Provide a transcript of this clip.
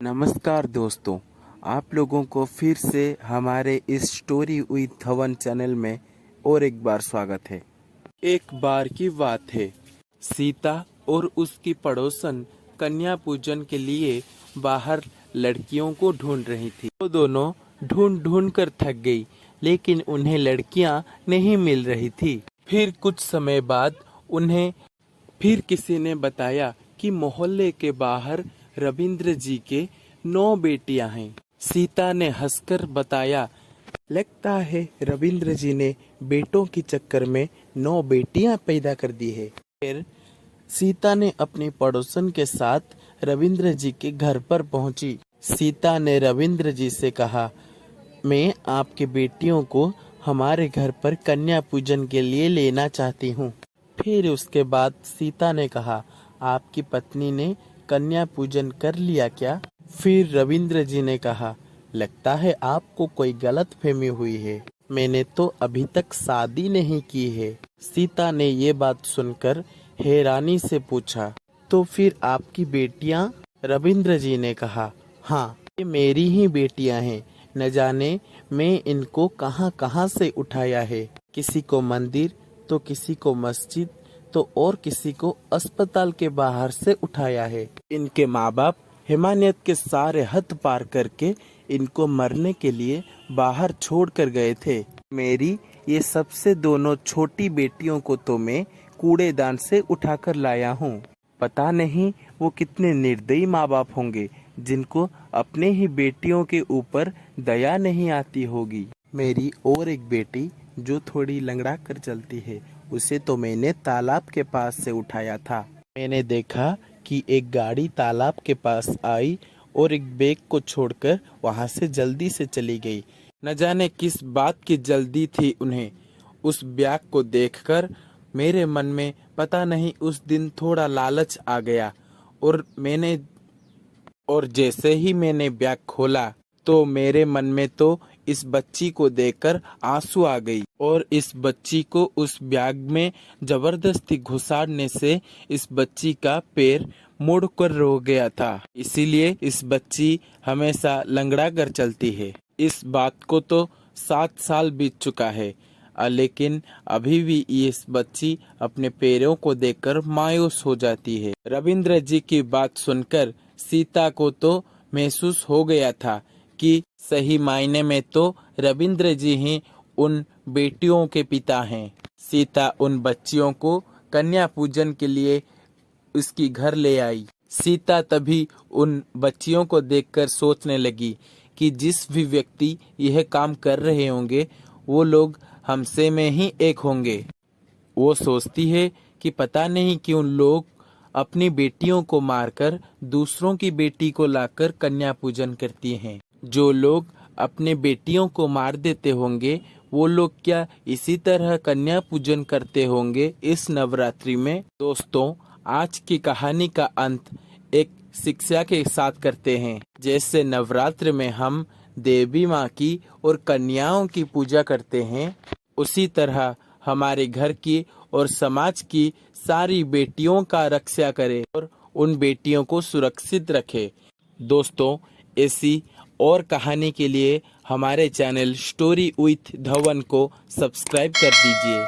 नमस्कार दोस्तों, आप लोगों को फिर से हमारे इस स्टोरी विद धवन चैनल में और एक बार स्वागत है। एक बार की बात है, सीता और उसकी पड़ोसन कन्या पूजन के लिए बाहर लड़कियों को ढूंढ रही थी। वो दोनों ढूंढ ढूंढ कर थक गई, लेकिन उन्हें लड़कियां नहीं मिल रही थी। फिर कुछ समय बाद उन्हें फिर किसी ने बताया कि मोहल्ले के बाहर रविंद्र जी के 9 बेटियां हैं। सीता ने हंसकर बताया, लगता है रविंद्र जी ने बेटों के चक्कर में 9 बेटियां पैदा कर दी है। फिर सीता ने अपनी पड़ोसन के साथ रविंद्र जी के घर पर पहुंची। सीता ने रविंद्र जी से कहा, मैं आपके बेटियों को हमारे घर पर कन्या पूजन के लिए लेना चाहती हूँ। फिर उसके बाद सीता ने कहा, आपकी पत्नी ने कन्या पूजन कर लिया क्या? फिर रविंद्र जी ने कहा, लगता है आपको कोई गलतफहमी हुई है, मैंने तो अभी तक शादी नहीं की है। सीता ने ये बात सुनकर हैरानी से पूछा, तो फिर आपकी बेटियां? रविंद्र जी ने कहा, हाँ, ये मेरी ही बेटियां हैं। न जाने मैं इनको कहां कहां से उठाया है, किसी को मंदिर तो किसी को मस्जिद तो और किसी को अस्पताल के बाहर से उठाया है। इनके माँ बाप हिमानियत के सारे हद पार करके इनको मरने के लिए बाहर छोड़ कर गए थे। मेरी ये सबसे दोनों छोटी बेटियों को तो मैं कूड़ेदान से उठाकर लाया हूँ। पता नहीं वो कितने निर्दयी माँ बाप होंगे जिनको अपने ही बेटियों के ऊपर दया नहीं आती होगी। मेरी और एक बेटी जो थोड़ी लंगड़ा कर चलती है, उसे तो मैंने तालाब के पास से उठाया था। मैंने देखा कि एक गाड़ी तालाब के पास आई और एक बैग को छोड़कर वहां से जल्दी से चली गई। न जाने किस बात की जल्दी थी उन्हें। उस बैग को देखकर मेरे मन में पता नहीं उस दिन थोड़ा लालच आ गया और जैसे ही मैंने बैग खोला तो मेरे मन में तो इस बच्ची को देखकर आंसू आ गई और इस बच्ची को उस बैग में जबरदस्ती घुसाड़ने से इस बच्ची का पैर मुड़कर रो गया था। इसीलिए इस बच्ची हमेशा लंगड़ा कर चलती है। इस बात को तो 7 साल बीत चुका है, लेकिन अभी भी इस बच्ची अपने पैरों को देखकर मायूस हो जाती है। रविंद्र जी की बात सुनकर सीता को तो महसूस हो गया था कि सही मायने में तो रविंद्र जी ही उन बेटियों के पिता हैं। सीता उन बच्चियों को कन्या पूजन के लिए उसकी घर ले आई। सीता तभी उन बच्चियों को देखकर सोचने लगी कि जिस भी व्यक्ति यह काम कर रहे होंगे वो लोग हमसे में ही एक होंगे। वो सोचती है कि पता नहीं क्यों लोग अपनी बेटियों को मारकर दूसरों की बेटी को लाकर कन्या पूजन करती हैं। जो लोग अपने बेटियों को मार देते होंगे वो लोग क्या इसी तरह कन्या पूजन करते होंगे इस नवरात्रि में? दोस्तों, आज की कहानी का अंत एक शिक्षा के साथ करते हैं। जैसे नवरात्र में हम देवी माँ की और कन्याओं की पूजा करते हैं, उसी तरह हमारे घर की और समाज की सारी बेटियों का रक्षा करें और उन बेटियों को सुरक्षित रखें। दोस्तों, ऐसी और कहानी के लिए हमारे चैनल स्टोरी विथ धवन को सब्सक्राइब कर दीजिए।